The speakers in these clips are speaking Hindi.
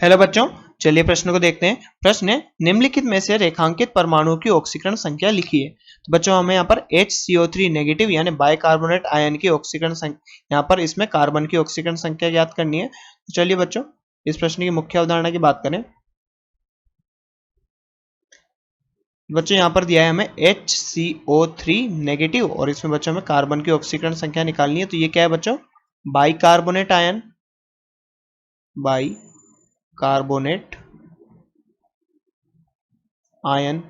हेलो बच्चों, चलिए प्रश्न को देखते हैं। प्रश्न है, निम्नलिखित में से रेखांकित परमाणु की ऑक्सीकरण संख्या लिखिए। तो बच्चों हमें यहाँ पर HCO3 नेगेटिव यानी बाइकार्बोनेट आयन की ऑक्सीकरण संख्या, यहाँ पर इसमें कार्बन की ऑक्सीकरण संख्या ज्ञात करनी है। तो चलिए बच्चों इस प्रश्न की मुख्य अवधारणा की बात करें। बच्चों यहाँ पर दिया है हमें HCO3 नेगेटिव और इसमें बच्चों हमें कार्बन की ऑक्सीकरण संख्या निकालनी है। तो ये क्या है बच्चों? Bicarbonate ion, bicarbonate ion.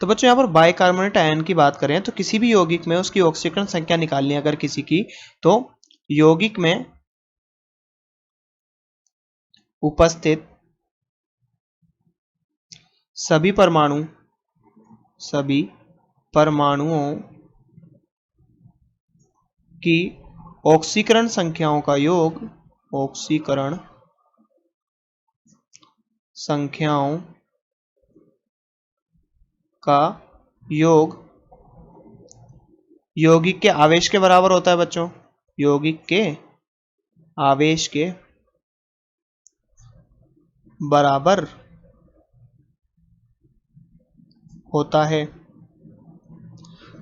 तो बच्चों यहाँ पर बाइकार्बोनेट आयन की बात करें तो किसी भी यौगिक में उसकी ऑक्सीकरण संख्या निकालनी है अगर किसी की, तो यौगिक में उपस्थित सभी परमाणुओं की ऑक्सीकरण संख्याओं का योग, ऑक्सीकरण संख्याओं का योग यौगिक के आवेश के बराबर होता है बच्चों। यौगिक के आवेश के बराबर होता है।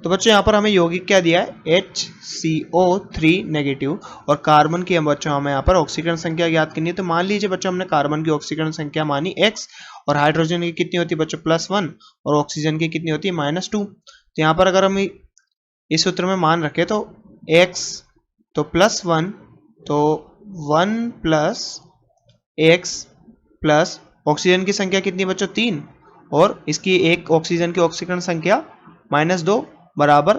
तो बच्चों यहाँ पर हमें यौगिक क्या दिया है? HCO3 नेगेटिव और कार्बन की बच्चों हमें यहाँ पर ऑक्सीकरण संख्या ज्ञात करनी है। तो मान लीजिए बच्चों हमने कार्बन की ऑक्सीकरण संख्या मानी x और हाइड्रोजन की कितनी होती है बच्चों? +1 और ऑक्सीजन की कितनी होती है? -2। तो यहाँ पर अगर हम इस सूत्र में मान रखें तो x तो +1 तो 1 + x प्लस ऑक्सीजन की संख्या कितनी बच्चों? 3 और इसकी एक ऑक्सीजन की ऑक्सीकरण संख्या -2 बराबर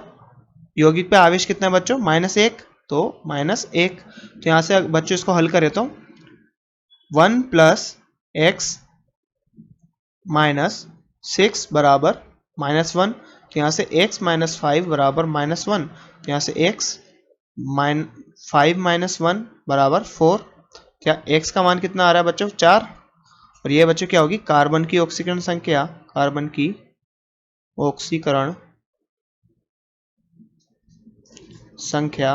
यौगिक पे आवेश कितना है बच्चों? -1 तो -1। तो यहां से बच्चों इसको हल करें तो 1 + x -6 बराबर -1। तो यहाँ से x - 5 बराबर -1। तो यहाँ से x 5 - 1 बराबर 4। क्या x का मान कितना आ रहा है बच्चों? 4। और ये बच्चों क्या होगी? कार्बन की ऑक्सीकरण संख्या, कार्बन की ऑक्सीकरण संख्या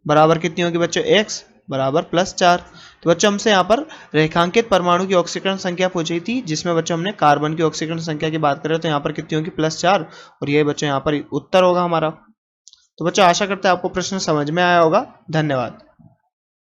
बराबर कितनी होगी बच्चों? x बराबर +4। तो बच्चों हमसे यहाँ पर रेखांकित परमाणु की ऑक्सीकरण संख्या पूछी थी, जिसमें बच्चों हमने कार्बन की ऑक्सीकरण संख्या की बात करें तो यहाँ पर कितनी होगी? +4 और ये बच्चों यहाँ पर उत्तर होगा हमारा। तो बच्चों आशा करते हैं आपको प्रश्न समझ में आया होगा। धन्यवाद।